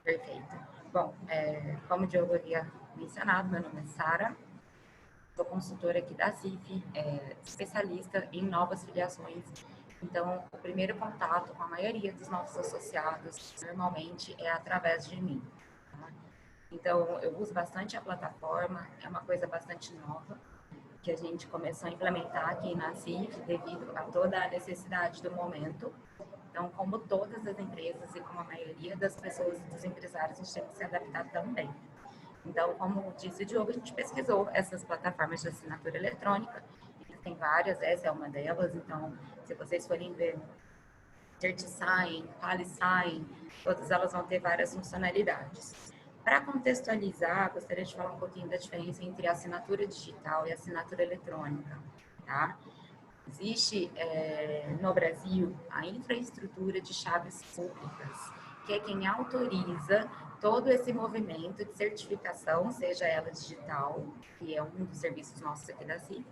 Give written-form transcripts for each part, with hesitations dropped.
Perfeito. Bom, como o Diogo havia mencionado, meu nome é Sara, sou consultora aqui da CIF, especialista em novas filiações. Então, o primeiro contato com a maioria dos nossos associados, normalmente, é através de mim. Tá? Então, eu uso bastante a plataforma, é uma coisa bastante nova, que a gente começou a implementar aqui na CIF, devido a toda a necessidade do momento. Então, como todas as empresas e como a maioria das pessoas e dos empresários, a gente tem que se adaptar também. Então, como disse o Diogo, a gente pesquisou essas plataformas de assinatura eletrônica, tem várias, essa é uma delas, então, se vocês forem ver CertiSign, QualiSign, todas elas vão ter várias funcionalidades. Para contextualizar, gostaria de falar um pouquinho da diferença entre a assinatura digital e a assinatura eletrônica, tá? Existe no Brasil a infraestrutura de chaves públicas, que é quem autoriza todo esse movimento de certificação, seja ela digital, que é um dos serviços nossos aqui da CIF,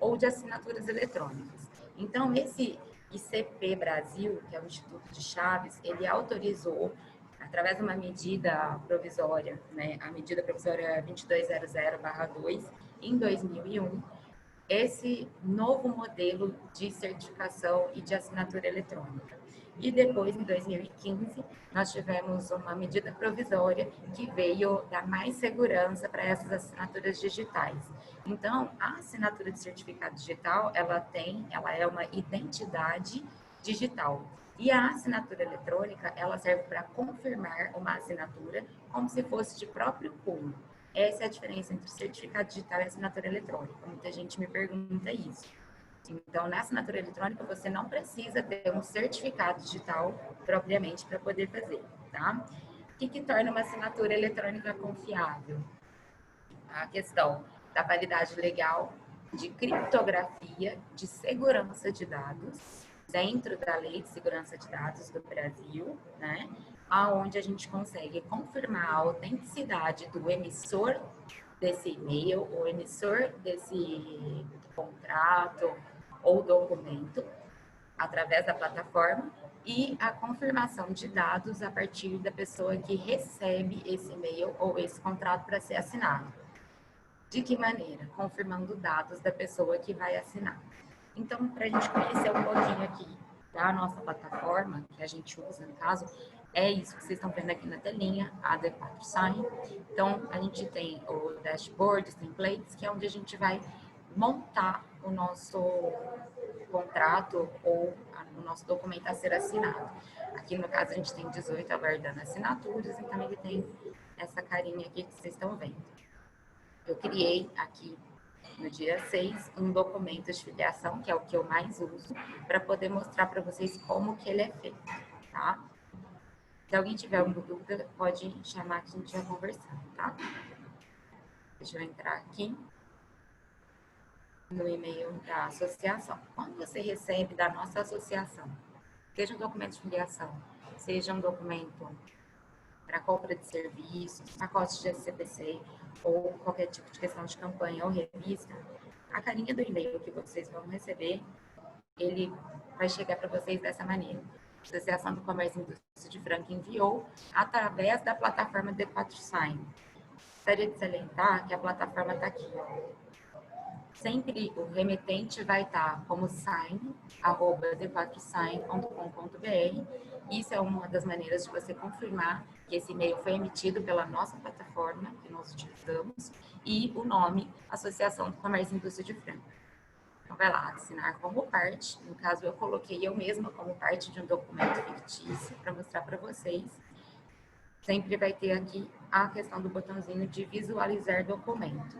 ou de assinaturas eletrônicas. Então, esse ICP Brasil, que é o Instituto de Chaves, ele autorizou, através de uma medida provisória, né, a medida provisória 2200/2, em 2001, esse novo modelo de certificação e de assinatura eletrônica. E depois, em 2015, nós tivemos uma medida provisória que veio dar mais segurança para essas assinaturas digitais. Então, a assinatura de certificado digital, ela é uma identidade digital. E a assinatura eletrônica, ela serve para confirmar uma assinatura como se fosse de próprio punho. Essa é a diferença entre o certificado digital e a assinatura eletrônica. Muita gente me pergunta isso. Então, na assinatura eletrônica, você não precisa ter um certificado digital propriamente para poder fazer, tá? O que torna uma assinatura eletrônica confiável? A questão da validade legal, de criptografia, de segurança de dados, dentro da Lei de Segurança de Dados do Brasil, né? Aonde a gente consegue confirmar a autenticidade do emissor desse e-mail, o emissor desse contrato ou documento, através da plataforma, e a confirmação de dados a partir da pessoa que recebe esse e-mail ou esse contrato para ser assinado. De que maneira? Confirmando dados da pessoa que vai assinar. Então, para a gente conhecer um pouquinho aqui da nossa plataforma, que a gente usa, no caso, é isso que vocês estão vendo aqui na telinha, a D4 Sign. Então, a gente tem o dashboard, os templates, que é onde a gente vai montar o nosso contrato ou o nosso documento a ser assinado. Aqui, no caso, a gente tem 18 aguardando assinaturas, então ele tem essa carinha aqui que vocês estão vendo. Eu criei aqui no dia 6 um documento de filiação, que é o que eu mais uso, para poder mostrar para vocês como que ele é feito, tá? Se alguém tiver alguma dúvida, pode chamar que a gente vai conversando, tá? Deixa eu entrar aqui no e-mail da associação. Quando você recebe da nossa associação, seja um documento de filiação, seja um documento para compra de serviços, pacote de SCPC ou qualquer tipo de questão de campanha ou revista, a carinha do e-mail que vocês vão receber, ele vai chegar para vocês dessa maneira. A Associação do Comércio e Indústria de Franca enviou através da plataforma D4Sign. Gostaria de salientar que a plataforma está aqui, ó. Sempre o remetente vai estar como sign@d4sign.com.br. Isso é uma das maneiras de você confirmar que esse e-mail foi emitido pela nossa plataforma que nós utilizamos e o nome Associação do Comércio e Indústria de Franca. Então, vai lá, assinar como parte. No caso, eu coloquei eu mesma como parte de um documento fictício para mostrar para vocês. Sempre vai ter aqui a questão do botãozinho de visualizar documento.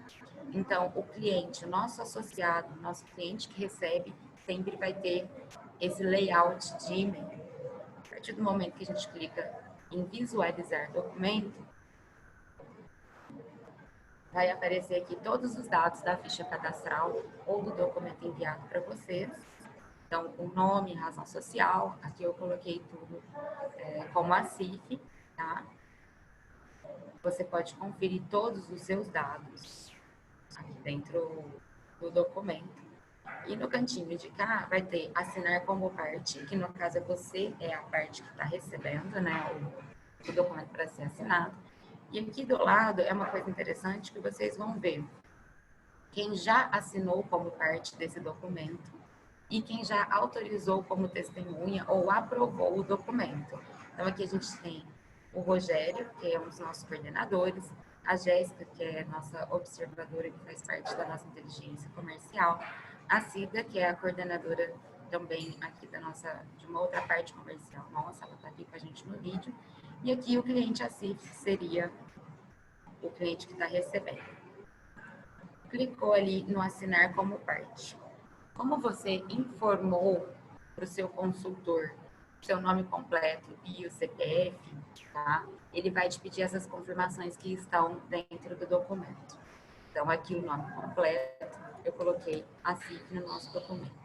Então, o cliente, o nosso associado, nosso cliente que recebe, sempre vai ter esse layout de e-mail. A partir do momento que a gente clica em visualizar documento, vai aparecer aqui todos os dados da ficha cadastral ou do documento enviado para vocês. Então, o nome, razão social, aqui eu coloquei tudo como a CIF, tá? Você pode conferir todos os seus dados aqui dentro do documento. E no cantinho de cá vai ter assinar como parte, que no caso é você, é a parte que está recebendo, né, o documento para ser assinado. E aqui do lado é uma coisa interessante que vocês vão ver quem já assinou como parte desse documento e quem já autorizou como testemunha ou aprovou o documento. Então, aqui a gente tem o Rogério, que é um dos nossos coordenadores, a Jéssica, que é nossa observadora, que faz parte da nossa inteligência comercial, a Cida, que é a coordenadora também aqui de uma outra parte comercial nossa, ela está aqui com a gente no vídeo, e aqui o cliente ACIF seria o cliente que está recebendo. Clicou ali no assinar como parte. Como você informou para o seu consultor seu nome completo e o CPF, tá? Ele vai te pedir essas confirmações que estão dentro do documento. Então, aqui o nome completo, eu coloquei assim no nosso documento.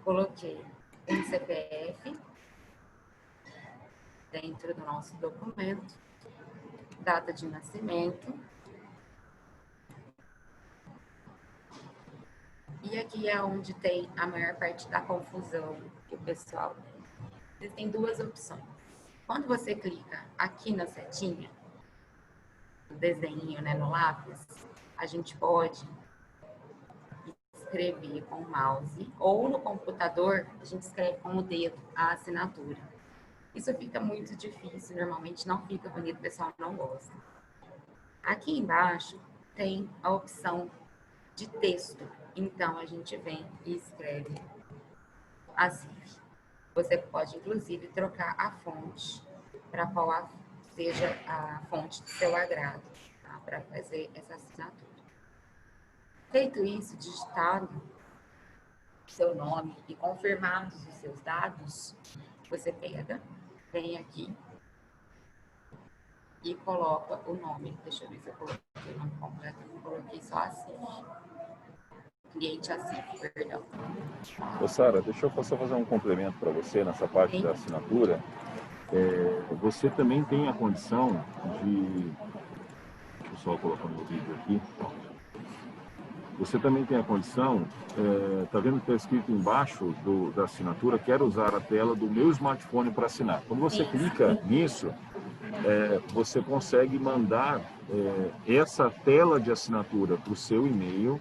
Coloquei um CPF dentro do nosso documento, data de nascimento. E aqui é onde tem a maior parte da confusão que o pessoal tem. Existem duas opções. Quando você clica aqui na setinha, no desenho, né, no lápis, a gente pode escrever com o mouse ou no computador, a gente escreve com o dedo a assinatura. Isso fica muito difícil, normalmente não fica bonito, o pessoal não gosta. Aqui embaixo tem a opção de texto. Então, a gente vem e escreve assim. Você pode, inclusive, trocar a fonte para qual seja a fonte do seu agrado, tá? Para fazer essa assinatura. Feito isso, digitado seu nome e confirmados os seus dados, você pega, vem aqui e coloca o nome. Deixa eu ver se eu coloquei o nome completo. Eu coloquei só assim. Cliente assim, perdão. Ô Sara, deixa eu só fazer um complemento para você nessa parte da assinatura. Você também tem a condição de... Deixa eu só colocar no vídeo aqui. Você também tem a condição, tá vendo que está escrito embaixo da assinatura, quero usar a tela do meu smartphone para assinar. Quando você clica nisso, você consegue mandar essa tela de assinatura para o seu e-mail,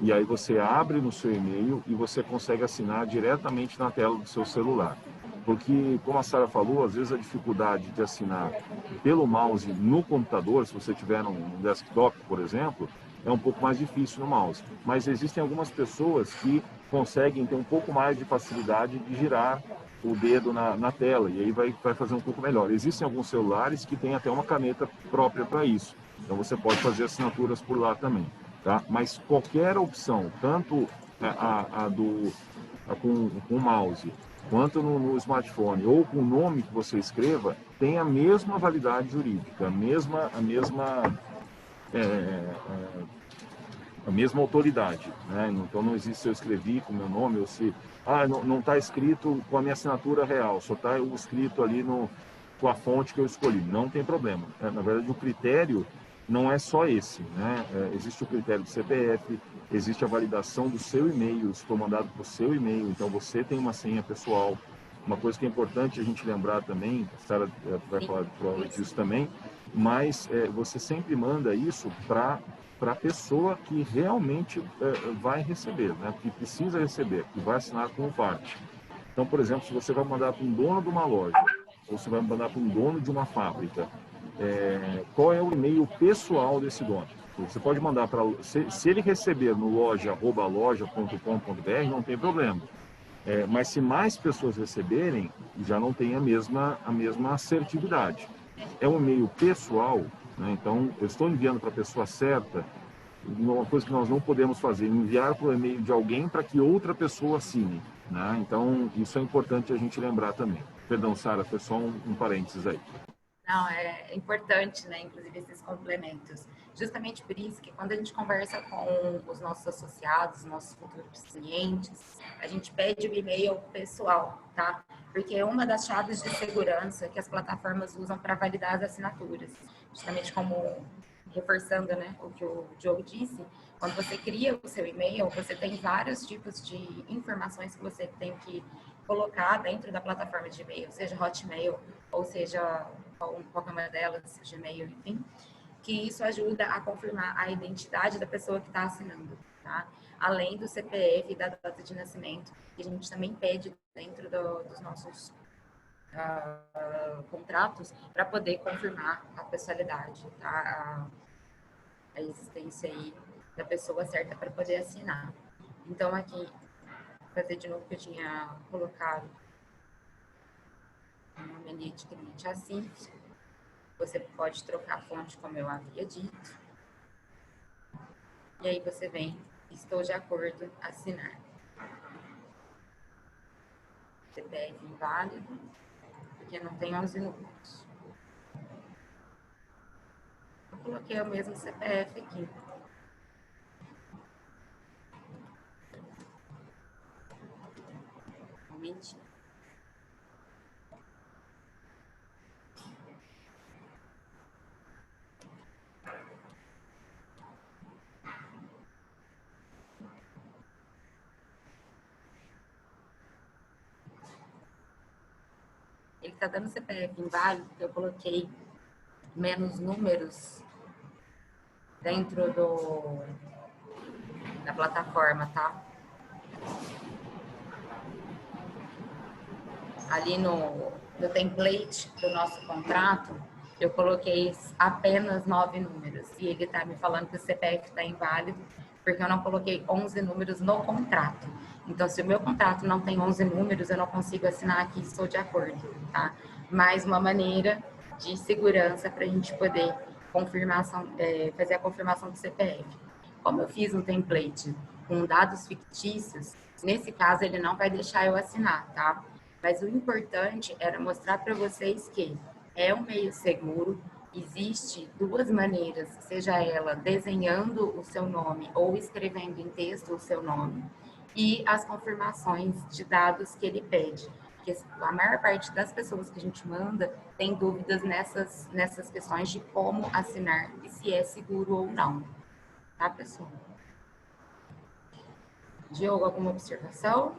e aí você abre no seu e-mail e você consegue assinar diretamente na tela do seu celular. Porque, como a Sara falou, às vezes a dificuldade de assinar pelo mouse no computador, se você tiver um desktop, por exemplo, é um pouco mais difícil no mouse. Mas existem algumas pessoas que conseguem ter um pouco mais de facilidade de girar o dedo na tela, e aí vai fazer um pouco melhor. Existem alguns celulares que têm até uma caneta própria para isso. Então você pode fazer assinaturas por lá também. Tá? Mas qualquer opção, tanto com o mouse, quanto no smartphone, ou com o nome que você escreva, tem a mesma validade jurídica, a mesma autoridade, né? Então não existe se eu escrevi com o meu nome ou se não está escrito com a minha assinatura real, só está escrito ali com a fonte que eu escolhi, não tem problema. Na verdade, o critério não é só esse, né? Existe o critério do CPF, existe a validação do seu e-mail, se for mandado para o seu e-mail, então você tem uma senha pessoal. Uma coisa que é importante a gente lembrar também, a Sara vai falar provavelmente disso também, mas você sempre manda isso para a pessoa que realmente vai receber, né? Que precisa receber, que vai assinar como parte. Então, por exemplo, se você vai mandar para um dono de uma loja, ou você vai mandar para um dono de uma fábrica, qual é o e-mail pessoal desse dono? Você pode mandar para... Se ele receber no loja@loja.com.br, não tem problema. Mas se mais pessoas receberem, já não tem a mesma assertividade. É um e-mail pessoal, né? Então eu estou enviando para a pessoa certa. Uma coisa que nós não podemos fazer, enviar para o e-mail de alguém para que outra pessoa assine, né? Então isso é importante a gente lembrar também. Perdão, Sara, foi só um parênteses aí. Não, é importante, né? Inclusive esses complementos. Justamente por isso que quando a gente conversa com os nossos associados, nossos futuros clientes, a gente pede o e-mail pessoal, tá? Porque é uma das chaves de segurança que as plataformas usam para validar as assinaturas. Justamente como reforçando, né, o que o Diogo disse, quando você cria o seu e-mail, você tem vários tipos de informações que você tem que colocar dentro da plataforma de e-mail, seja Hotmail, ou seja, qualquer uma delas, Gmail, enfim, que isso ajuda a confirmar a identidade da pessoa que está assinando, tá? Além do CPF e da data de nascimento, que a gente também pede dentro dos nossos contratos para poder confirmar a pessoalidade, tá? A existência aí da pessoa certa para poder assinar. Então, aqui, vou fazer de novo que eu tinha colocado uma mania de cliente assim. Você pode trocar a fonte, como eu havia dito. E aí você vem, estou de acordo, assinar. CPF inválido, porque não tem 11 números. Eu coloquei o mesmo CPF aqui. Um momentinho. Ele está dando CPF inválido, porque eu coloquei menos números dentro da plataforma, tá? Ali no template do nosso contrato, eu coloquei apenas 9 números. E ele está me falando que o CPF está inválido, porque eu não coloquei 11 números no contrato. Então, se o meu contrato não tem 11 números, eu não consigo assinar aqui, estou de acordo, tá? Mais uma maneira de segurança para a gente poder fazer a confirmação do CPF. Como eu fiz um template com dados fictícios, nesse caso ele não vai deixar eu assinar, tá? Mas o importante era mostrar para vocês que é um meio seguro, existe duas maneiras, seja ela desenhando o seu nome ou escrevendo em texto o seu nome, e as confirmações de dados que ele pede. Porque a maior parte das pessoas que a gente manda tem dúvidas nessas questões de como assinar e se é seguro ou não. Tá, pessoal? Diogo, alguma observação?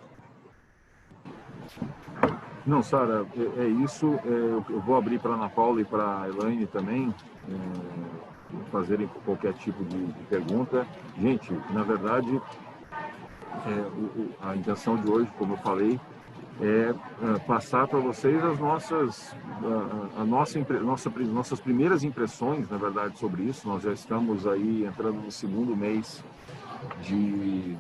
Não, Sara, é isso. Eu vou abrir para a Ana Paula e para a Elaine também fazerem qualquer tipo de pergunta. Gente, na verdade, a intenção de hoje, como eu falei, é passar para vocês nossas primeiras impressões, na verdade, sobre isso. Nós já estamos aí entrando no segundo mês de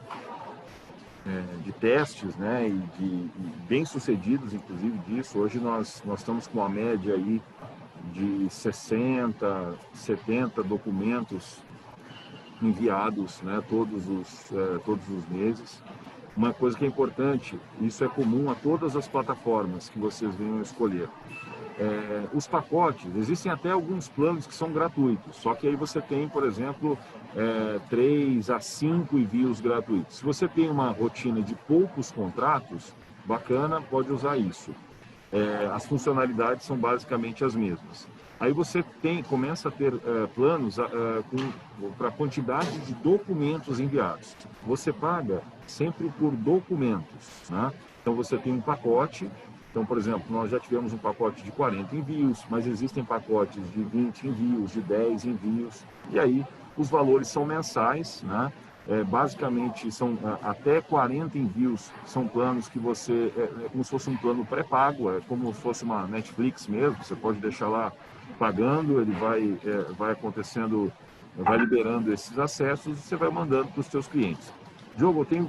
testes, né, e bem sucedidos, inclusive, disso. Hoje nós estamos com uma média aí de 60, 70 documentos enviados, né, todos os meses. Uma coisa que é importante, isso é comum a todas as plataformas que vocês venham escolher. Os pacotes, existem até alguns planos que são gratuitos, só que aí você tem, por exemplo, 3 a 5 envios gratuitos. Se você tem uma rotina de poucos contratos, bacana, pode usar isso. As funcionalidades são basicamente as mesmas. Aí você começa a ter planos para a quantidade de documentos enviados. Você paga sempre por documentos, né? Então você tem um pacote. Então, por exemplo, nós já tivemos um pacote de 40 envios, mas existem pacotes de 20 envios, de 10 envios, e aí os valores são mensais, né? Basicamente, são até 40 envios, são planos que você, como se fosse um plano pré-pago, é como se fosse uma Netflix mesmo, você pode deixar lá pagando, ele vai acontecendo, vai liberando esses acessos e você vai mandando para os seus clientes. Diogo, eu tenho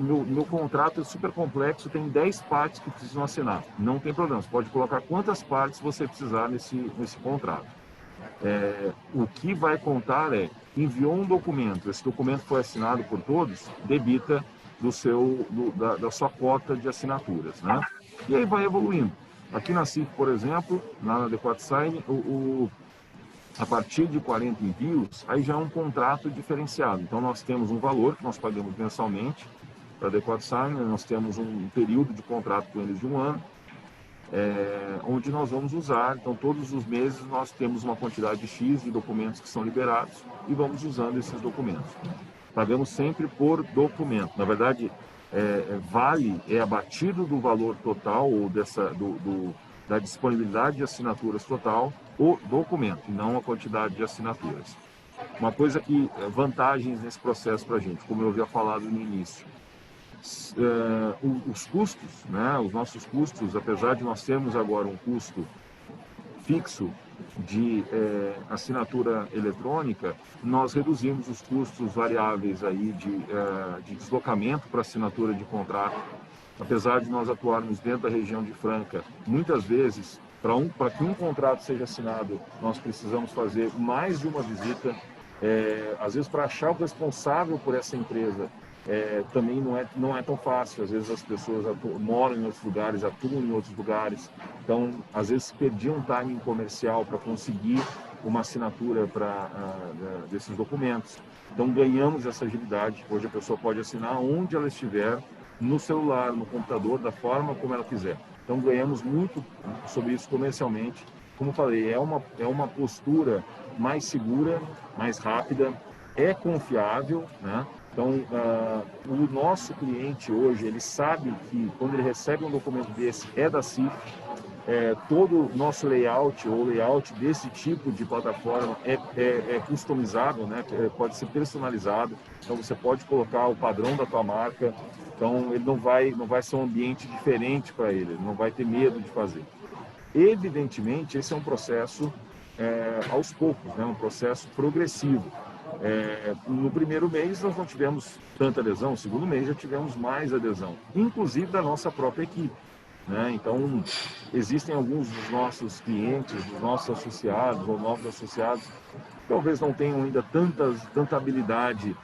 meu contrato é super complexo, tem 10 partes que precisam assinar. Não tem problema, você pode colocar quantas partes você precisar nesse contrato. O que vai contar enviou um documento, esse documento foi assinado por todos, debita da sua cota de assinaturas, né? E aí vai evoluindo. Aqui na CIF, por exemplo, na Adequate Sign, a partir de 40 envios, aí já é um contrato diferenciado. Então nós temos um valor que nós pagamos mensalmente para a Adequate Sign, nós temos um período de contrato com eles de 1 ano, onde nós vamos usar. Então todos os meses nós temos uma quantidade X de documentos que são liberados e vamos usando esses documentos. Pagamos sempre por documento. Na verdade, vale abatido do valor total ou da disponibilidade de assinaturas total, o documento, e não a quantidade de assinaturas. Uma coisa que, vantagens nesse processo para a gente, como eu havia falado no início, os custos, né, os nossos custos, apesar de nós termos agora um custo fixo de assinatura eletrônica, nós reduzimos os custos variáveis aí de deslocamento para assinatura de contrato. Apesar de nós atuarmos dentro da região de Franca, muitas vezes, para que um contrato seja assinado, nós precisamos fazer mais de uma visita. Às vezes, para achar o responsável por essa empresa, também não é tão fácil. Às vezes as pessoas moram em outros lugares, atuam em outros lugares. Então, às vezes, perdiam um timing comercial para conseguir uma assinatura desses documentos. Então, ganhamos essa agilidade. Hoje a pessoa pode assinar onde ela estiver, no celular, no computador, da forma como ela quiser. Então, ganhamos muito sobre isso comercialmente. Como falei, é uma postura mais segura, mais rápida, é confiável, né? Então, o nosso cliente hoje, ele sabe que quando ele recebe um documento desse, é da CIF, todo o nosso layout ou layout desse tipo de plataforma é customizável, né? Pode ser personalizado, então você pode colocar o padrão da tua marca, então ele não vai ser um ambiente diferente para ele não vai ter medo de fazer. Evidentemente, esse é um processo aos poucos, né? Um processo progressivo. No primeiro mês nós não tivemos tanta adesão, no segundo mês já tivemos mais adesão, inclusive da nossa própria equipe, né? Então, existem alguns dos nossos clientes, dos nossos associados ou novos associados, que talvez não tenham ainda tanta habilidade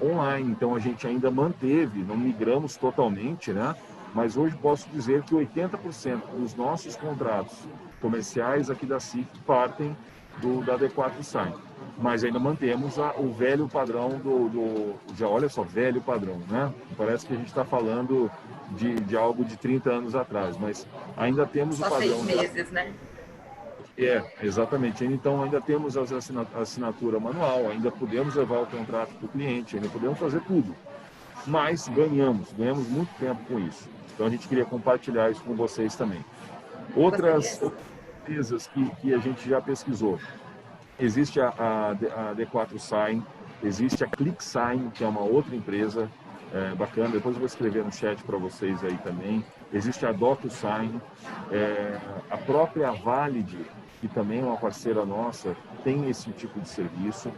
online, então a gente ainda manteve, não migramos totalmente, né? Mas hoje posso dizer que 80% dos nossos contratos comerciais aqui da CIF partem da D4 Sign. Mas ainda mantemos o velho padrão já olha só, velho padrão, né? Parece que a gente está falando de algo de 30 anos atrás, mas ainda temos só o padrão... Só 6 meses, né? Exatamente. Então ainda temos a assinatura manual, ainda podemos levar o contrato para o cliente, ainda podemos fazer tudo. Mas ganhamos muito tempo com isso. Então a gente queria compartilhar isso com vocês também. Outras empresas que a gente já pesquisou. Existe a D4 Sign, existe a ClickSign, que é uma outra empresa bacana, depois eu vou escrever no chat para vocês aí também. Existe a DocuSign, a própria Valid, que também é uma parceira nossa, tem esse tipo de serviço.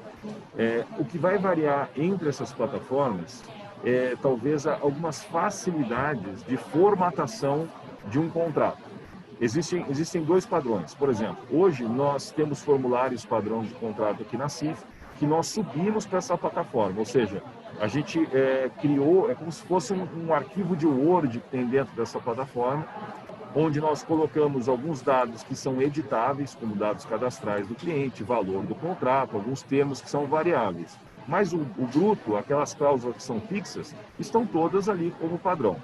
O que vai variar entre essas plataformas talvez algumas facilidades de formatação de um contrato. Existem dois padrões. Por exemplo, hoje nós temos formulários padrão de contrato aqui na CIF que nós subimos para essa plataforma, ou seja, a gente criou, como se fosse um arquivo de Word que tem dentro dessa plataforma, onde nós colocamos alguns dados que são editáveis, como dados cadastrais do cliente, valor do contrato, alguns termos que são variáveis. Mas o bruto, aquelas cláusulas que são fixas, estão todas ali como padrão.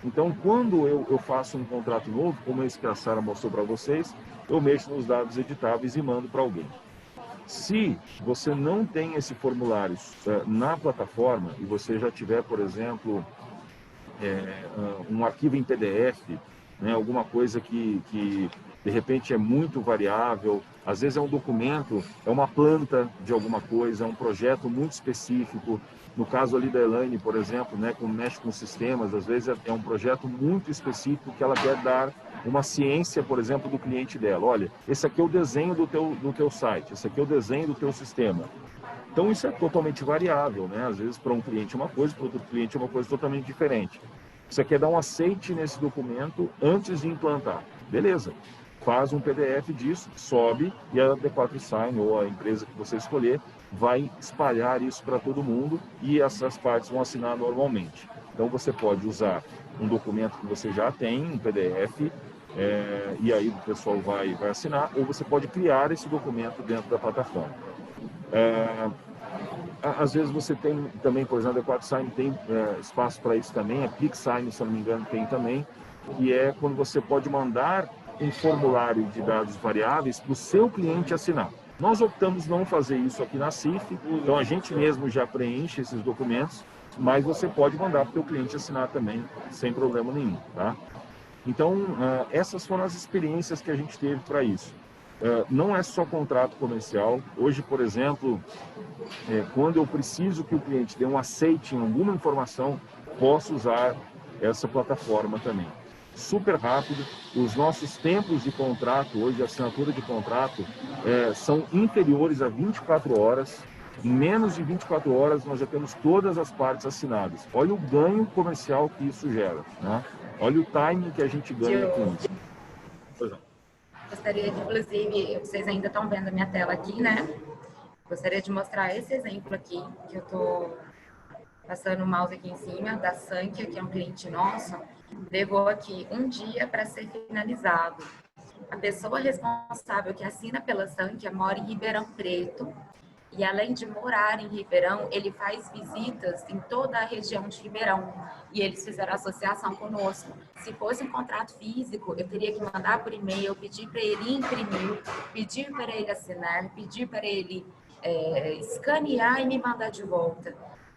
Então, quando eu faço um contrato novo, como esse que a Sara mostrou para vocês, eu mexo nos dados editáveis e mando para alguém. Se você não tem esse formulário na plataforma e você já tiver, por exemplo, um arquivo em PDF, né, alguma coisa que de repente é muito variável, às vezes é um documento, é uma planta de alguma coisa, é um projeto muito específico. No caso ali da Elaine, por exemplo, né, como mexe com sistemas, às vezes é um projeto muito específico que ela quer dar uma ciência, por exemplo, do cliente dela. Olha, esse aqui é o desenho do teu site, esse aqui é o desenho do teu sistema. Então isso é totalmente variável, né? Às vezes para um cliente é uma coisa, para outro cliente é uma coisa totalmente diferente. Você quer dar um aceite nesse documento antes de implantar. Beleza. Faz um PDF disso, sobe e a D4 Sign ou a empresa que você escolher vai espalhar isso para todo mundo e essas partes vão assinar normalmente. Então você pode usar um documento que você já tem, um PDF, e aí o pessoal vai assinar, ou você pode criar esse documento dentro da plataforma. Às vezes você tem também, por exemplo, a D4 Sign tem espaço para isso também, a ClickSign, se não me engano, tem também, que é quando você pode mandar um formulário de dados variáveis para o seu cliente assinar. Nós optamos não fazer isso aqui na CIF, então a gente mesmo já preenche esses documentos, mas você pode mandar para o seu cliente assinar também, sem problema nenhum, tá? Então, essas foram as experiências que a gente teve para isso. Não é só contrato comercial. Hoje, por exemplo, quando eu preciso que o cliente dê um aceite em alguma informação, posso usar essa plataforma também. Super rápido. Os nossos tempos de contrato, hoje, a assinatura de contrato, são inferiores a 24 horas. Em menos de 24 horas, nós já temos todas as partes assinadas. Olha o ganho comercial que isso gera, né? Olha o timing que a gente ganha com isso. Pois não. Gostaria de, inclusive, vocês ainda estão vendo a minha tela aqui, né? Gostaria de mostrar esse exemplo aqui, que eu estou passando o mouse aqui em cima, da Sankia, que é um cliente nosso, levou aqui um dia para ser finalizado. A pessoa responsável que assina pela Sankia mora em Ribeirão Preto, e além de morar em Ribeirão, ele faz visitas em toda a região de Ribeirão. E eles fizeram associação conosco. Se fosse um contrato físico, eu teria que mandar por e-mail, pedir para ele imprimir, pedir para ele assinar, pedir para ele escanear e me mandar de volta.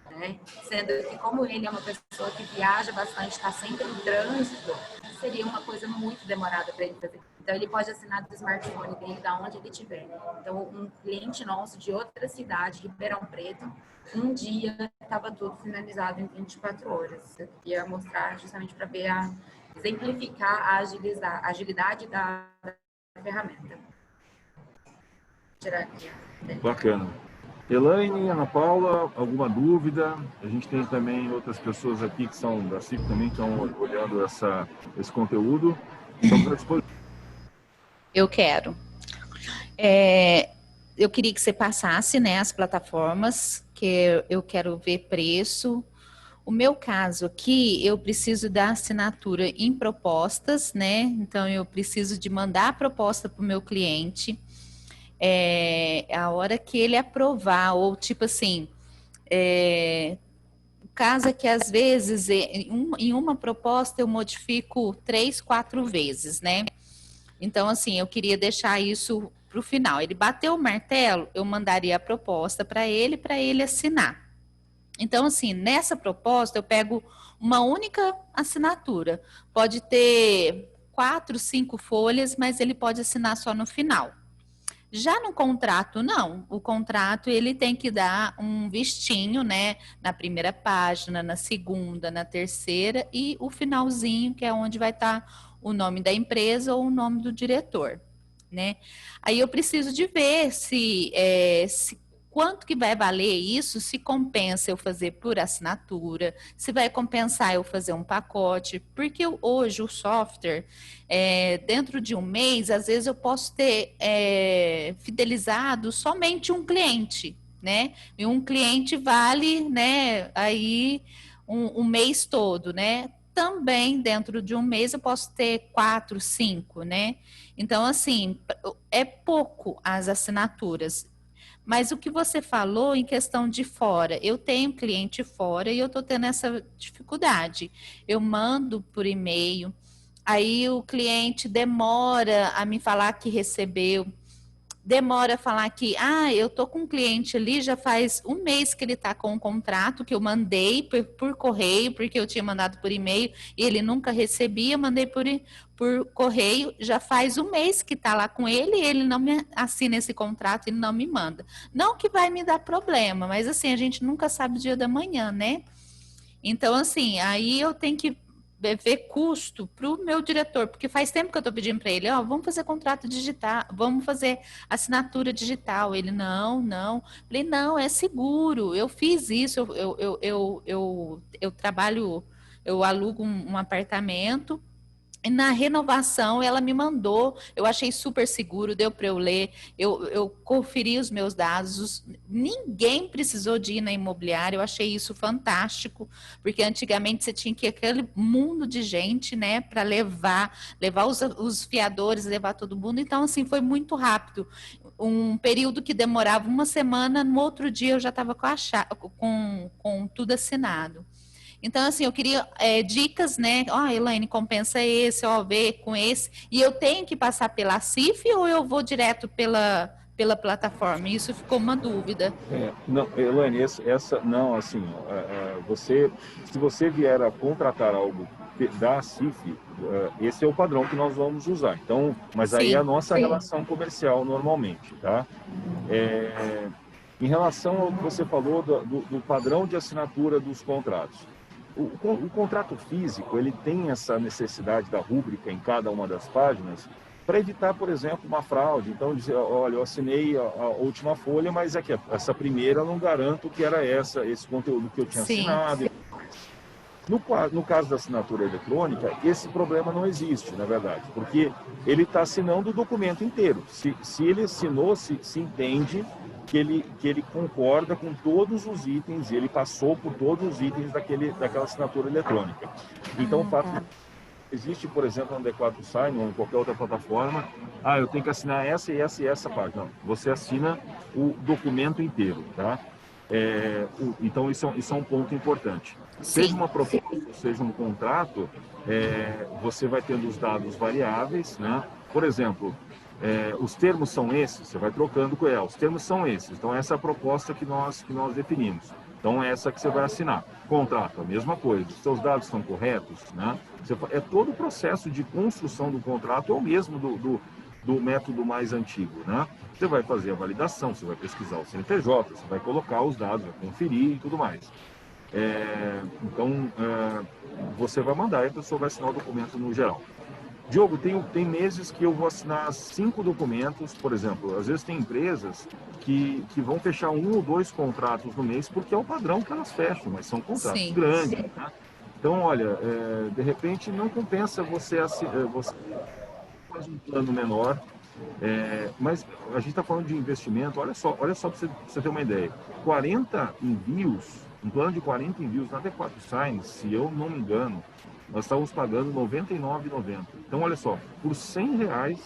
Né? Sendo que, como ele é uma pessoa que viaja bastante, está sempre em trânsito, seria uma coisa muito demorada para ele fazer. Então, ele pode assinar do smartphone dele, da onde ele estiver. Então, um cliente nosso de outra cidade, Ribeirão Preto, um dia estava tudo finalizado em 24 horas. Eu queria mostrar justamente para ver, exemplificar a agilidade da ferramenta. Vou tirar aqui. Bacana. Elaine, Ana Paula, alguma dúvida? A gente tem também outras pessoas aqui que são da CIP também, estão olhando esse conteúdo. Estamos à disposição. Eu quero. Eu queria que você passasse, né, as plataformas, que eu quero ver preço. O meu caso aqui, eu preciso da assinatura em propostas, né? Então, eu preciso de mandar a proposta para o meu cliente. A hora que ele aprovar, ou tipo assim, o caso é que às vezes em uma proposta eu modifico 3, 4 vezes, né? Então, assim, eu queria deixar isso para o final. Ele bateu o martelo, eu mandaria a proposta para ele assinar. Então, assim, nessa proposta eu pego uma única assinatura. Pode ter 4, 5 folhas, mas ele pode assinar só no final. Já no contrato, não. O contrato, ele tem que dar um vistinho, né? Na primeira página, na segunda, na terceira e o finalzinho, que é onde vai estar o nome da empresa ou o nome do diretor, né? Aí eu preciso de ver se quanto que vai valer isso, se compensa eu fazer por assinatura, se vai compensar eu fazer um pacote, porque hoje o software, dentro de um mês, às vezes eu posso ter fidelizado somente um cliente, né? E um cliente vale, né, aí um mês todo, né? Também dentro de um mês eu posso ter 4, 5, né? Então, assim, é pouco as assinaturas. Mas o que você falou em questão de fora, eu tenho cliente fora e eu estou tendo essa dificuldade. Eu mando por e-mail, aí o cliente demora a me falar que recebeu, demora a falar que, eu tô com um cliente ali, já faz um mês que ele tá com um contrato que eu mandei por correio, porque eu tinha mandado por e-mail e ele nunca recebia, mandei por correio, já faz um mês que tá lá com ele e ele não me assina esse contrato, ele não me manda. Não que vai me dar problema, mas assim, a gente nunca sabe o dia da manhã, né? Então, assim, aí eu tenho que ver custo para o meu diretor, porque faz tempo que eu estou pedindo para ele, vamos fazer contrato digital, vamos fazer assinatura digital. Ele, não. Falei, não, é seguro, eu fiz isso, eu trabalho, eu alugo um apartamento, e na renovação ela me mandou, eu achei super seguro, deu para eu ler, eu conferi os meus dados, ninguém precisou de ir na imobiliária, eu achei isso fantástico, porque antigamente você tinha que ir aquele mundo de gente, né, para levar os fiadores, levar todo mundo, então assim, foi muito rápido, um período que demorava uma semana, no outro dia eu já estava com tudo assinado. Então, assim, eu queria dicas, né? Elaine, compensa esse, vê com esse. E eu tenho que passar pela CIF ou eu vou direto pela plataforma? Isso ficou uma dúvida. Não, Elaine, não, assim, se você vier a contratar algo da CIF, esse é o padrão que nós vamos usar. Então, mas aí é a nossa relação comercial normalmente, tá? Em relação ao que você falou do padrão de assinatura dos contratos, o contrato físico, ele tem essa necessidade da rúbrica em cada uma das páginas para evitar, por exemplo, uma fraude. Então, dizer, olha, eu assinei a última folha, mas aqui, essa primeira eu não garanto que era esse conteúdo que eu tinha assinado. No caso da assinatura eletrônica, esse problema não existe, na verdade, porque ele está assinando o documento inteiro. Se ele assinou, se entende que ele concorda com todos os itens, e ele passou por todos os itens daquela assinatura eletrônica. Então, o fato existe, por exemplo, no D4 Sign ou em qualquer outra plataforma, eu tenho que assinar essa e essa e essa página. Não, você assina o documento inteiro, tá? Então, isso é um ponto importante. Seja uma proposta, seja um contrato, você vai tendo os dados variáveis, né? Por exemplo, os termos são esses, você vai trocando com ela, os termos são esses, então essa é a proposta que nós definimos. Então, é essa que você vai assinar. Contrato, a mesma coisa. Os seus dados estão corretos, né? Todo o processo de construção do contrato é o mesmo do método mais antigo, né? Você vai fazer a validação, você vai pesquisar o CNPJ, você vai colocar os dados, vai conferir e tudo mais. Então, você vai mandar e a pessoa vai assinar o documento no geral. Diogo, tem meses que eu vou assinar 5 documentos, por exemplo. Às vezes tem empresas que vão fechar 1 ou 2 contratos no mês, porque é o padrão que elas fecham, mas são contratos grandes. Né? Então, olha, de repente não compensa você faz um plano menor, mas a gente está falando de investimento. Olha só para você ter uma ideia. 40 envios, um plano de 40 envios na D4 Sign, se eu não me engano, nós estávamos pagando R$ 99,90. Então, olha só, por R$100,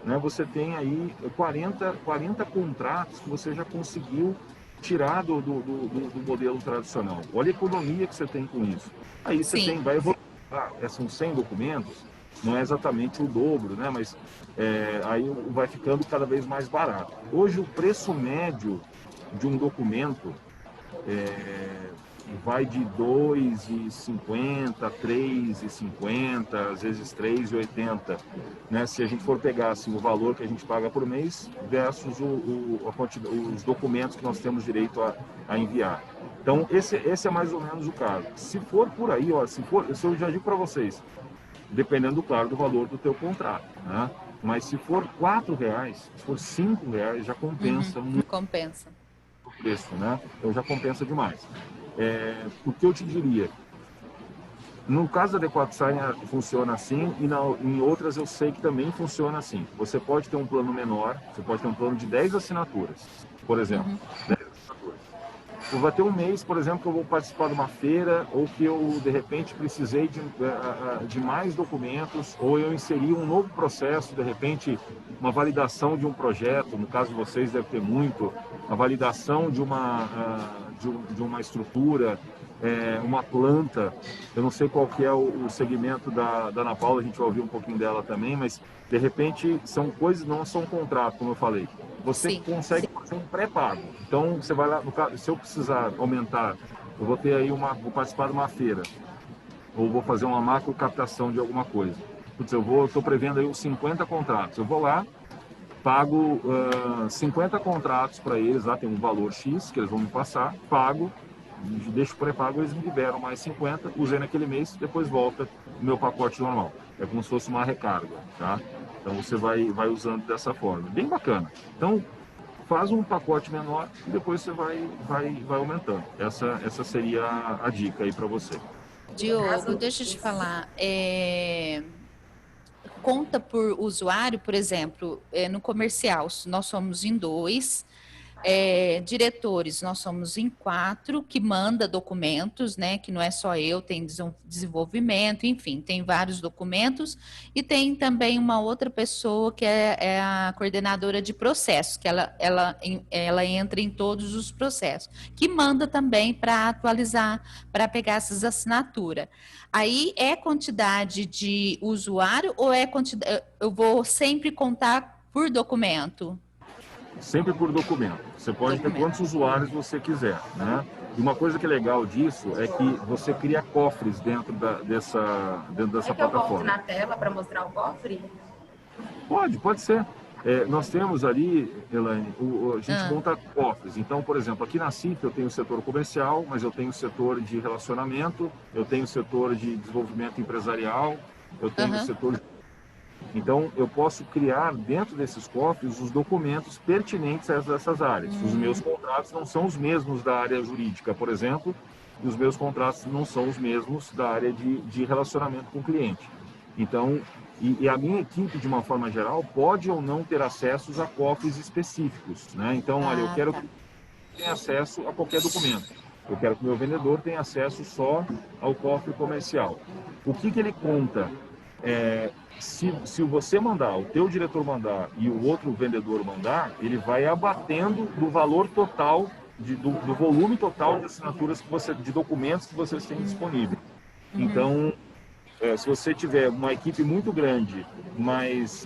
né, você tem aí 40 contratos que você já conseguiu tirar do modelo tradicional. Olha a economia que você tem com isso. Aí você vai evoluir. São 100 documentos, não é exatamente o dobro, né, mas aí vai ficando cada vez mais barato. Hoje, o preço médio de um documento vai de R$ 2,50, R$ 3,50, às vezes R$ 3,80, né? Se a gente for pegar assim, o valor que a gente paga por mês versus os documentos que nós temos direito a enviar. Então, esse é mais ou menos o caso. Se for por aí, eu já digo para vocês, dependendo, claro, do valor do teu contrato, né? Mas se for R$4, se for R$5, já compensa muito. Compensa. O preço, né? Então já compensa demais. O que eu te diria, no caso da D4 Sign funciona assim e em outras eu sei que também funciona assim. Você pode ter um plano menor, você pode ter um plano de 10 assinaturas, por exemplo. 10 assinaturas. Vai ter um mês, por exemplo, que eu vou participar de uma feira ou que eu, de repente, precisei de mais documentos ou eu inseri um novo processo, de repente, uma validação de um projeto, no caso de vocês deve ter muito, a validação de uma estrutura, uma planta. Eu não sei qual que é o segmento da Ana Paula, a gente vai ouvir um pouquinho dela também, mas de repente são coisas, não são contrato, como eu falei. Você consegue fazer um pré-pago. Então você vai lá, se eu precisar aumentar, eu vou ter aí vou participar de uma feira, ou vou fazer uma macro captação de alguma coisa. Putz, eu estou prevendo aí uns 50 contratos. Eu vou lá, pago 50 contratos para eles, lá tem um valor X que eles vão me passar, pago, deixo pré-pago, eles me liberam mais 50, usei naquele mês, depois volta o meu pacote normal. É como se fosse uma recarga, tá? Então você vai usando dessa forma. Bem bacana. Então, faz um pacote menor e depois você vai aumentando. Essa seria a dica aí para você. Diogo, deixa eu te falar. Conta por usuário, por exemplo, no comercial, nós somos em 2, diretores, nós somos em 4, que manda documentos, né, que não é só eu, tem desenvolvimento, enfim, tem vários documentos, e tem também uma outra pessoa que é a coordenadora de processos, que ela entra em todos os processos, que manda também para atualizar, para pegar essas assinaturas. Aí é quantidade de usuário ou eu vou sempre contar por documento? sempre por documento. Você pode ter quantos usuários você quiser, né? E uma coisa que é legal disso é que você cria cofres dentro dessa É que eu plataforma. volto na tela para mostrar o cofre? Pode ser. Nós temos ali, Elaine, a gente monta cofres. Então, por exemplo, aqui na CIF eu tenho o setor comercial, mas eu tenho o setor de relacionamento, eu tenho o setor de desenvolvimento empresarial, eu tenho o setor... Então, eu posso criar dentro desses cofres os documentos pertinentes a essas áreas. Os meus contratos não são os mesmos da área jurídica, por exemplo, e os meus contratos não são os mesmos da área de relacionamento com o cliente. Então, e a minha equipe, de uma forma geral, pode ou não ter acessos a cofres específicos, né? Então, olha, eu quero que tenha acesso a qualquer documento. Eu quero que o meu vendedor tenha acesso só ao cofre comercial. O que ele conta? Se você mandar, o teu diretor mandar e o outro vendedor mandar, ele vai abatendo do valor total, do volume total de assinaturas de documentos que vocês têm disponível. Então, se você tiver uma equipe muito grande, mas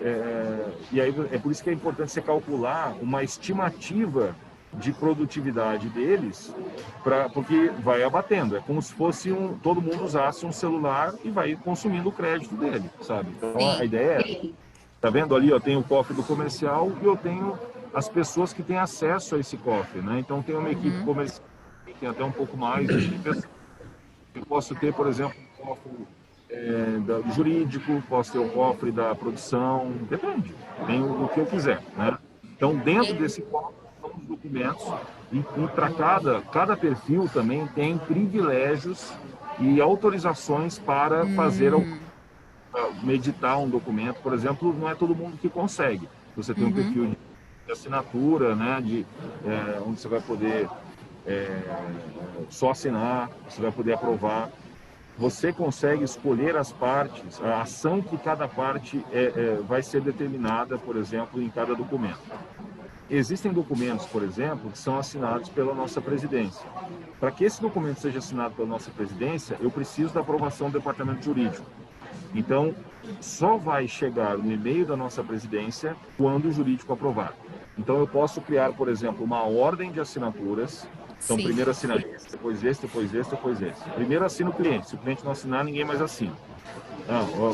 e aí é por isso que é importante você calcular uma estimativa de produtividade deles, porque vai abatendo. É como se fosse todo mundo usasse um celular e vai consumindo o crédito dele, sabe? Então a ideia tá vendo ali, eu tenho o cofre do comercial e eu tenho as pessoas que têm acesso a esse cofre, né? Então tem uma equipe comercial que tem até um pouco mais de pessoas. Eu posso ter, por exemplo, um cofre do jurídico, posso ter o cofre da produção, depende, tem o que eu quiser, né? Então, dentro desse cofre são os documentos e para cada perfil também tem privilégios e autorizações para fazer editar um documento. Por exemplo, não é todo mundo que consegue. Você tem um perfil de assinatura, né, onde você vai poder só assinar, você vai poder aprovar. Você consegue escolher as partes, a ação que cada parte vai ser determinada, por exemplo, em cada documento. Existem documentos, por exemplo, que são assinados pela nossa presidência. Para que esse documento seja assinado pela nossa presidência, eu preciso da aprovação do departamento jurídico. Então, só vai chegar no e-mail da nossa presidência quando o jurídico aprovar. Então, eu posso criar, por exemplo, uma ordem de assinaturas. Então, primeiro assina esse, depois esse, depois esse, depois esse. Primeiro assina o cliente. Se o cliente não assinar, ninguém mais assina.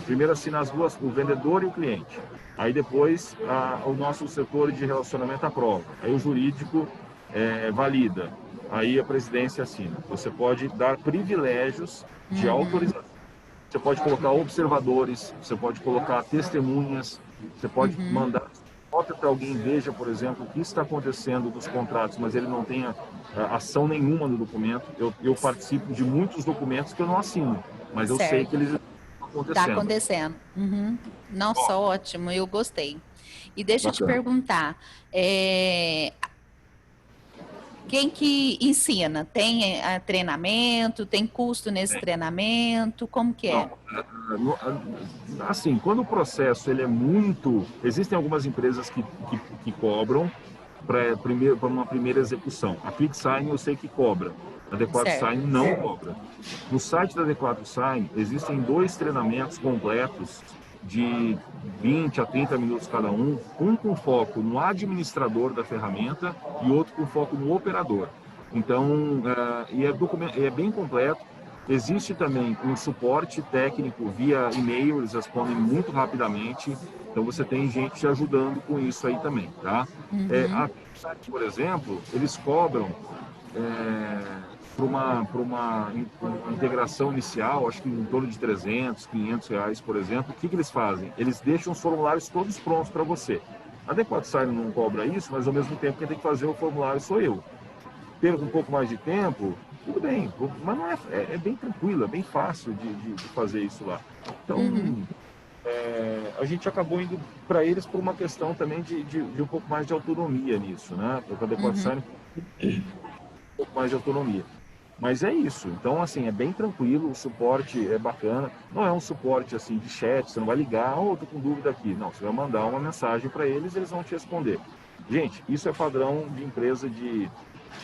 Primeiro assina as duas, o vendedor e o cliente. Aí depois o nosso setor de relacionamento aprova. Aí o jurídico valida. Aí a presidência assina. Você pode dar privilégios de autorização. Você pode colocar observadores, você pode colocar testemunhas, você pode mandar nota para alguém veja, por exemplo, o que está acontecendo dos contratos, mas ele não tenha ação nenhuma no documento. Eu participo de muitos documentos que eu não assino, mas eu sei que eles estão acontecendo. Está acontecendo. Nossa, ótimo, eu gostei. E deixa eu te perguntar, quem que ensina? Tem treinamento? Tem custo nesse treinamento? Como que é? Assim, quando o processo ele é muito... Existem algumas empresas que cobram para uma primeira execução. A ClickSign eu sei que cobra. A D4Sign não cobra. No site da D4Sign existem 2 treinamentos completos de 20 a 30 minutos cada um com foco no administrador da ferramenta e outro com foco no operador. Então, é bem completo. Existe também um suporte técnico via e-mail, eles respondem muito rapidamente. Então, você tem gente te ajudando com isso aí também, tá? Por exemplo, eles cobram para uma integração inicial, acho que em torno de 300, 500 reais, por exemplo. O que eles fazem? Eles deixam os formulários todos prontos para você. A D4Sign não cobra isso, mas ao mesmo tempo quem tem que fazer o formulário sou eu. Perco um pouco mais de tempo, tudo bem, mas não é bem tranquilo, é bem fácil de fazer isso lá. Então, a gente acabou indo para eles por uma questão também de um pouco mais de autonomia nisso, né? Porque a D4Sign um pouco mais de autonomia. Mas é isso. Então, assim, é bem tranquilo, o suporte é bacana. Não é um suporte, assim, de chat, você não vai ligar, tô com dúvida aqui. Não, você vai mandar uma mensagem para eles, eles vão te responder. Gente, isso é padrão de empresa de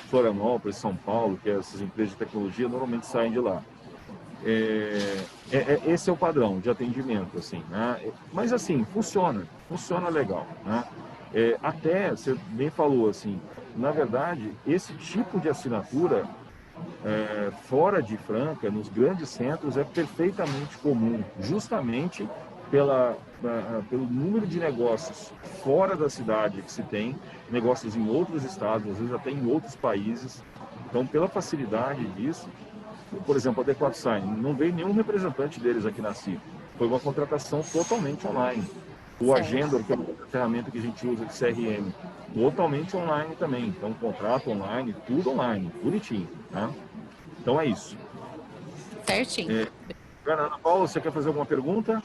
Florianópolis, São Paulo, que essas empresas de tecnologia normalmente saem de lá. Esse é o padrão de atendimento, assim, né? Mas, assim, funciona legal, né? Até, você bem falou assim, na verdade, esse tipo de assinatura, fora de Franca, nos grandes centros, é perfeitamente comum, justamente pelo número de negócios fora da cidade que se tem, negócios em outros estados, às vezes até em outros países. Então, pela facilidade disso, por exemplo, a DequaToSign, não veio nenhum representante deles aqui na CIF. Foi uma contratação totalmente online. O Certo. Agendor, que é uma ferramenta que a gente usa de CRM, totalmente online também. Então, contrato online, tudo online, bonitinho. Tá? Então, é isso. Certinho. Ana Paula, você quer fazer alguma pergunta?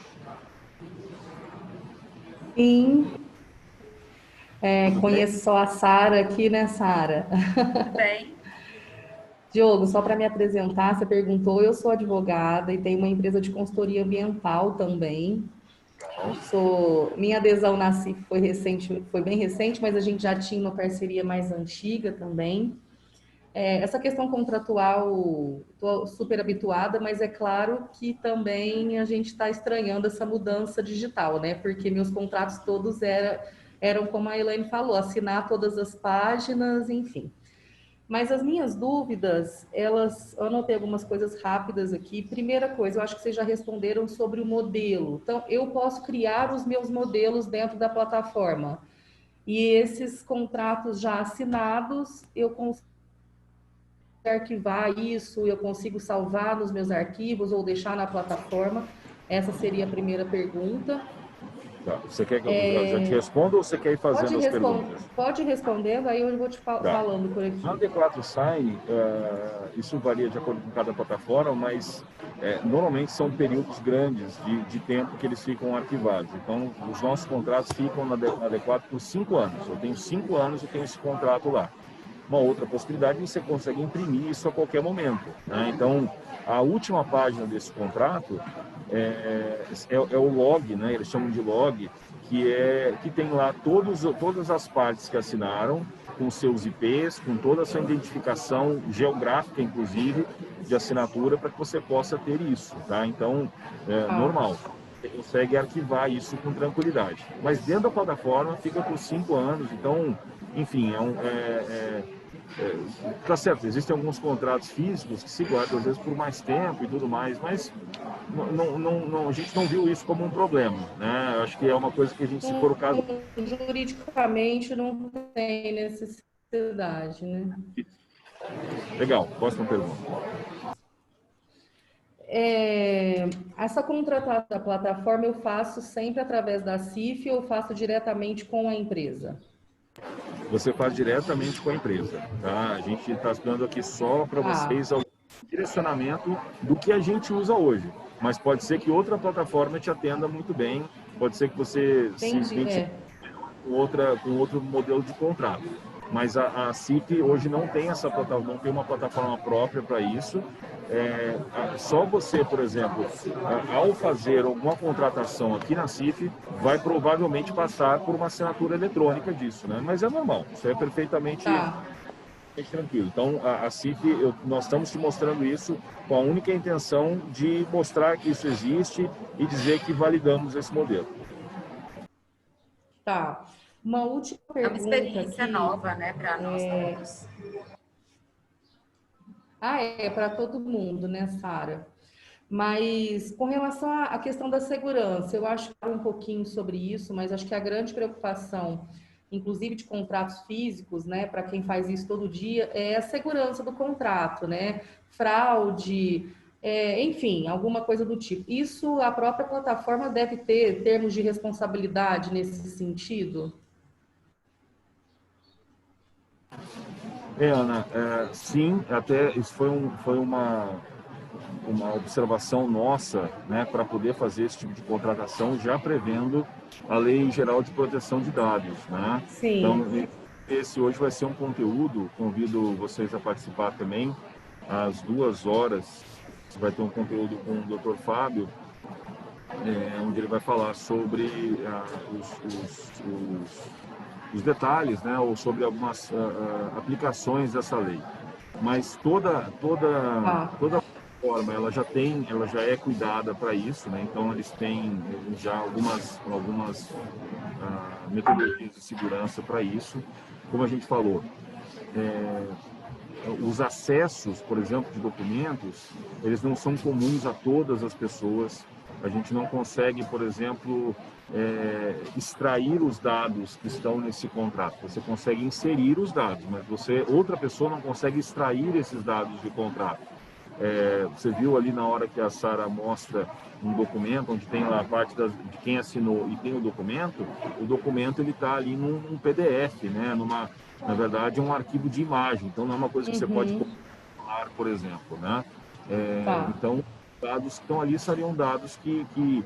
Sim. Conheço só a Sara aqui, né, Sara? Tudo bem? Diogo, só para me apresentar, você perguntou, eu sou advogada e tenho uma empresa de consultoria ambiental também. Minha adesão na CIF foi recente, foi bem recente, mas a gente já tinha uma parceria mais antiga também. Essa questão contratual, estou super habituada, mas é claro que também a gente está estranhando essa mudança digital, né? Porque meus contratos todos eram como a Elaine falou, assinar todas as páginas, enfim. Mas as minhas dúvidas, eu anotei algumas coisas rápidas aqui. Primeira coisa, eu acho que vocês já responderam sobre o modelo. Então, eu posso criar os meus modelos dentro da plataforma. E esses contratos já assinados, eu consigo arquivar isso, eu consigo salvar nos meus arquivos ou deixar na plataforma? Essa seria a primeira pergunta. Tá. Você quer que eu já te responda ou você quer ir fazendo as perguntas? Pode ir respondendo, aí eu vou te falando por aqui. Na DequaToSign, isso varia de acordo com cada plataforma, mas normalmente são períodos grandes de tempo que eles ficam arquivados. Então, os nossos contratos ficam na D4 por 5 anos. Eu tenho 5 anos e tenho esse contrato lá. Uma outra possibilidade, você consegue imprimir isso a qualquer momento. Né? Então, a última página desse contrato é o log, né? Eles chamam de log, que tem lá todas as partes que assinaram, com seus IPs, com toda a sua identificação geográfica, inclusive, de assinatura, para que você possa ter isso. Tá? Então, normal. Você consegue arquivar isso com tranquilidade. Mas dentro da plataforma fica por 5 anos, então, enfim, tá certo, existem alguns contratos físicos que se guardam às vezes por mais tempo e tudo mais, mas a gente não viu isso como um problema, né? Eu acho que é uma coisa que a gente, se for o caso... Juridicamente não tem necessidade, né? Legal, próxima pergunta. Essa contratação da plataforma eu faço sempre através da CIF ou faço diretamente com a empresa? Você faz diretamente com a empresa, tá? A gente está dando aqui só para vocês o direcionamento do que a gente usa hoje. Mas pode ser que outra plataforma te atenda muito bem, pode ser que você se identifique com outro modelo de contrato. Mas a CIF hoje não tem não tem uma plataforma própria para isso. Só você, por exemplo, ao fazer alguma contratação aqui na CIF, vai provavelmente passar por uma assinatura eletrônica disso, né? Mas é normal, isso é perfeitamente tranquilo. Então, a CIF, nós estamos te mostrando isso com a única intenção de mostrar que isso existe e dizer que validamos esse modelo. Tá. Uma última pergunta. É uma experiência nova, né, para nós todos. Para todo mundo, né, Sara? Mas com relação à questão da segurança, eu acho que um pouquinho sobre isso, mas acho que a grande preocupação, inclusive de contratos físicos, né, para quem faz isso todo dia, é a segurança do contrato, né? Fraude, enfim, alguma coisa do tipo. Isso a própria plataforma deve ter termos de responsabilidade nesse sentido? Ana, sim, até isso foi uma observação nossa, né, para poder fazer esse tipo de contratação, já prevendo a Lei Geral de Proteção de Dados, né? Sim. Então, esse hoje vai ser um conteúdo, convido vocês a participar também, às 2h, vai ter um conteúdo com o Dr. Fábio, onde ele vai falar sobre os detalhes, né, ou sobre algumas aplicações dessa lei. Mas toda forma, ela já é cuidada para isso, né? Então eles têm já algumas metodologias de segurança para isso. Como a gente falou, os acessos, por exemplo, de documentos, eles não são comuns a todas as pessoas. A gente não consegue, por exemplo, extrair os dados que estão nesse contrato. Você consegue inserir os dados, mas outra pessoa não consegue extrair esses dados de contrato. Você viu ali na hora que a Sara mostra um documento onde tem lá a parte de quem assinou e tem o documento ele está ali num PDF, né? Na verdade, é um arquivo de imagem, então não é uma coisa que você pode copiar, por exemplo, né? Então, dados que estão ali seriam dados que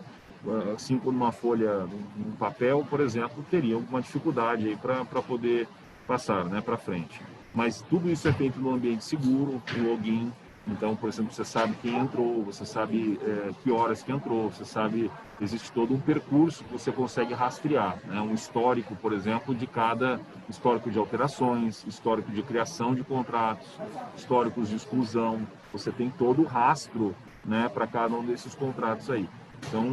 assim como uma folha, um papel, por exemplo, teria alguma dificuldade aí para poder passar, né, para frente. Mas tudo isso é feito no ambiente seguro, o login. Então, por exemplo, você sabe quem entrou, você sabe que horas que entrou, você sabe, existe todo um percurso que você consegue rastrear, né? Um histórico, por exemplo, de cada histórico de alterações, histórico de criação de contratos, históricos de exclusão. Você tem todo o rastro, né, para cada um desses contratos aí. Então,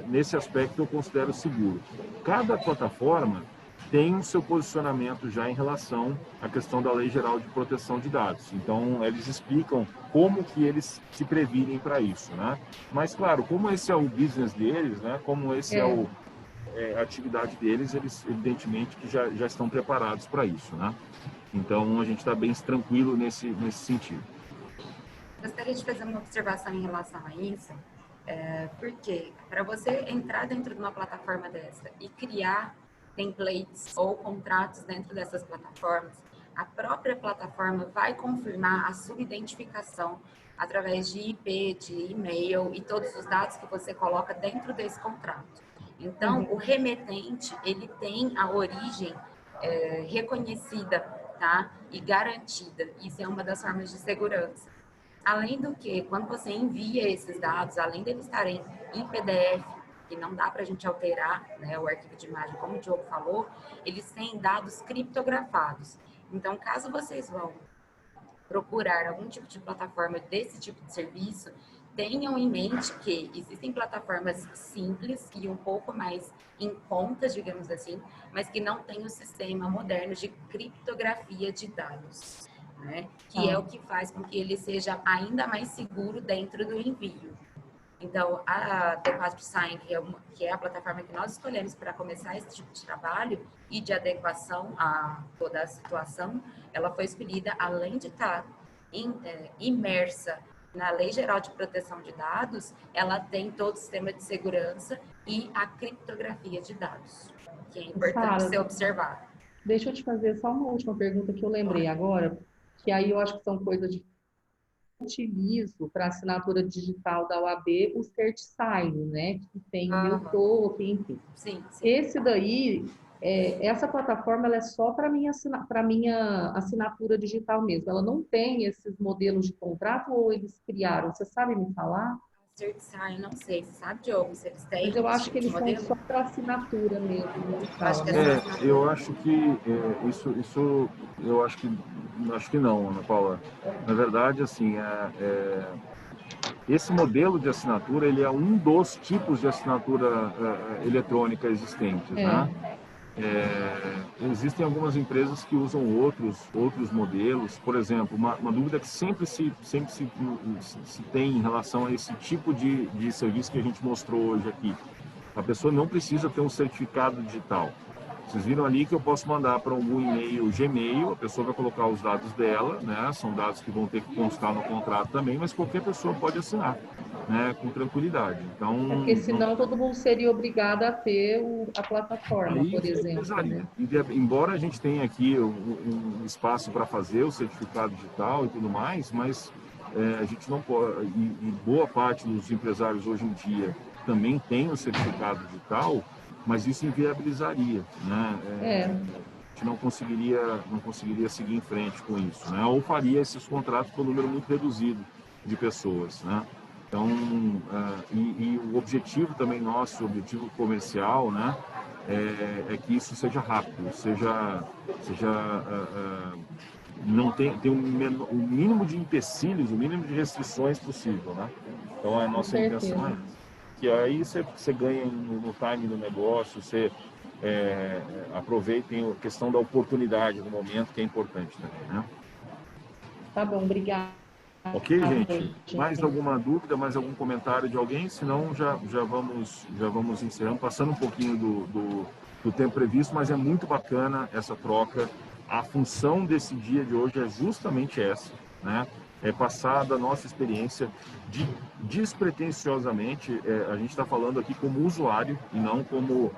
nesse aspecto eu considero seguro. Cada plataforma tem o seu posicionamento já em relação à questão da Lei Geral de Proteção de Dados. Então, eles explicam como que eles se previnem para isso, né? Mas, claro, como esse é o business deles, né? Como esse é a atividade deles, eles, evidentemente, que já estão preparados para isso, né? Então, a gente está bem tranquilo nesse sentido. Gostaria de fazer uma observação em relação a isso, porque para você entrar dentro de uma plataforma dessa e criar templates ou contratos dentro dessas plataformas, a própria plataforma vai confirmar a sua identificação através de IP, de e-mail e todos os dados que você coloca dentro desse contrato. Então, o remetente, ele tem a origem reconhecida, tá? E garantida. Isso é uma das formas de segurança. Além do que, quando você envia esses dados, além deles estarem em PDF, que não dá para a gente alterar, né, o arquivo de imagem, como o Diogo falou, eles têm dados criptografados. Então, caso vocês vão procurar algum tipo de plataforma desse tipo de serviço, tenham em mente que existem plataformas simples e um pouco mais em conta, digamos assim, mas que não têm o sistema moderno de criptografia de dados, né? Que é o que faz com que ele seja ainda mais seguro dentro do envio. Então, a The4Sign, que é a plataforma que nós escolhemos para começar esse tipo de trabalho e de adequação a toda a situação, ela foi escolhida, além de estar imersa na Lei Geral de Proteção de Dados, ela tem todo o sistema de segurança e a criptografia de dados, que é importante ser observado. Deixa eu te fazer só uma última pergunta que eu lembrei agora, que aí eu acho que são coisas de utilizo para assinatura digital da OAB o CertSign, né? Que tem o meu token, enfim. Sim. Esse daí, essa plataforma ela é só para minha assinatura digital mesmo. Ela não tem esses modelos de contrato ou eles criaram? Você sabe me falar? CertSign, não sei. Você sabe, Diogo, se eles têm? Mas eu acho tipo que eles são modelo? só para assinatura mesmo. Acho que eu acho que isso eu acho que não, Ana Paula. Na verdade, assim, esse modelo de assinatura ele é um dos tipos de assinatura eletrônica existentes, né? Existem algumas empresas que usam outros modelos. Por exemplo, uma dúvida que sempre se tem em relação a esse tipo de serviço que a gente mostrou hoje aqui. A pessoa não precisa ter um certificado digital. Vocês viram ali que eu posso mandar para algum e-mail Gmail, a pessoa vai colocar os dados dela, né? São dados que vão ter que constar no contrato também, mas qualquer pessoa pode assinar, né? Com tranquilidade. Então, porque senão todo mundo seria obrigado a ter a plataforma, por exemplo, né? Embora a gente tenha aqui um espaço para fazer o certificado digital e tudo mais, mas a gente não pode, e boa parte dos empresários hoje em dia também tem o certificado digital, mas isso inviabilizaria, né? A gente não conseguiria seguir em frente com isso, né? Ou faria esses contratos com um número muito reduzido de pessoas, né? Então, e o objetivo também nosso, o objetivo comercial, né? É que isso seja rápido, não tem o mínimo de empecilhos, o mínimo de restrições possível, né? Então, a nossa intenção é que aí você ganha no time do negócio, você aproveitem a questão da oportunidade no momento, que é importante também, né? Tá bom, obrigada. Ok, gente? Mais alguma dúvida, mais algum comentário de alguém? Senão já vamos encerrando, passando um pouquinho do tempo previsto, mas é muito bacana essa troca. A função desse dia de hoje é justamente essa, né? É passar da nossa experiência despretensiosamente. A gente está falando aqui como usuário e não como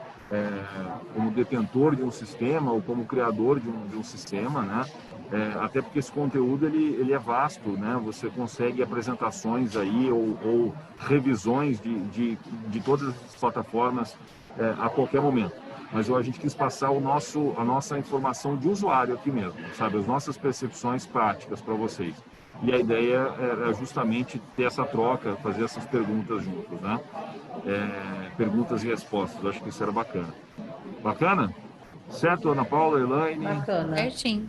detentor de um sistema ou como criador de um sistema, né? Até porque esse conteúdo ele é vasto, né? Você consegue apresentações aí ou revisões de todas as plataformas a qualquer momento. Mas a gente quis passar a nossa informação de usuário aqui mesmo, sabe? As nossas percepções práticas para vocês. E a ideia era justamente ter essa troca, fazer essas perguntas juntos, né? Perguntas e respostas. Eu acho que isso era bacana. Bacana? Certo, Ana Paula, Elaine? Bacana. Certinho.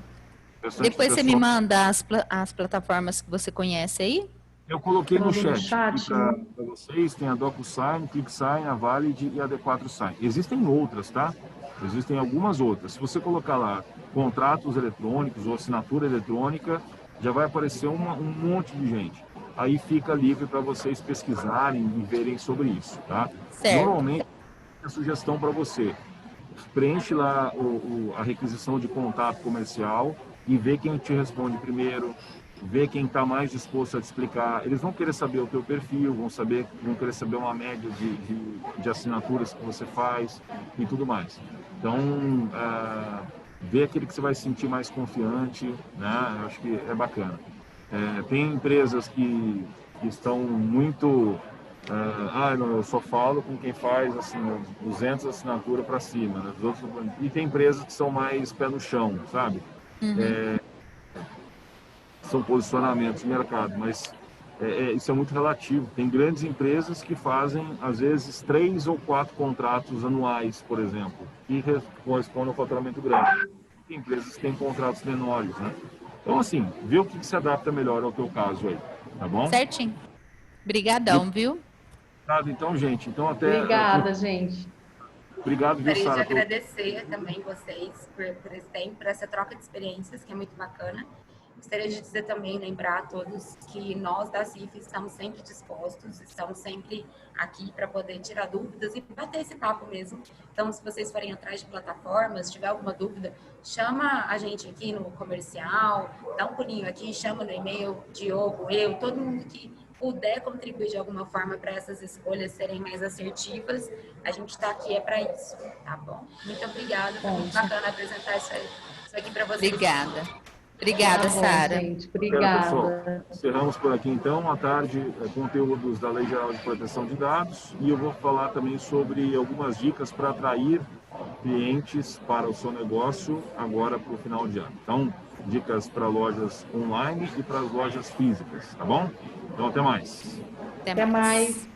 Bastante Depois você pessoal. me manda as plataformas que você conhece aí? Eu coloquei no Manda no chat chat, para vocês, tem a DocuSign, ClickSign, a Valid e a D4Sign. Existem outras, tá? Existem algumas outras. Se você colocar lá contratos eletrônicos ou assinatura eletrônica, já vai aparecer um monte de gente. Aí fica livre para vocês pesquisarem e verem sobre isso, tá? Certo. Normalmente, a sugestão para você, preenche lá a requisição de contato comercial e vê quem te responde primeiro, vê quem está mais disposto a te explicar. Eles vão querer saber o teu perfil, vão querer saber uma média de assinaturas que você faz e tudo mais. Então, vê aquele que você vai se sentir mais confiante, né? Eu acho que é bacana. Tem empresas que estão muito... não, eu só falo com quem faz assim, 200 assinaturas para cima, né? E tem empresas que são mais pé no chão, sabe? São posicionamentos de mercado, mas isso é muito relativo. Tem grandes empresas que fazem, às vezes, 3 ou 4 contratos anuais, por exemplo, que correspondem ao faturamento grande. Tem empresas que têm contratos menores, né? Então, assim, vê o que se adapta melhor ao teu caso aí, tá bom? Certinho. Obrigadão, viu? Então, gente, então até... Obrigada, gente. Obrigado, viu, Gostaria de Sara? agradecer também vocês por esse tempo, por essa troca de experiências, que é muito bacana. Gostaria de dizer também, lembrar a todos que nós da CIF estamos sempre dispostos, estamos sempre aqui para poder tirar dúvidas e bater esse papo mesmo. Então, se vocês forem atrás de plataformas, se tiver alguma dúvida, chama a gente aqui no comercial, dá um pulinho aqui, chama no e-mail, Diogo, eu, todo mundo que puder contribuir de alguma forma para essas escolhas serem mais assertivas, a gente está aqui para isso, tá bom? Muito obrigada, foi muito bacana apresentar isso aqui para vocês. Obrigada. Obrigada, Tá bom, Sara. gente. Pessoal, Obrigada. encerramos por aqui então. À tarde, conteúdos da Lei Geral de Proteção de Dados, e eu vou falar também sobre algumas dicas para atrair clientes para o seu negócio agora para o final de ano. Então, dicas para lojas online e para as lojas físicas, tá bom? Então, até mais. Até mais.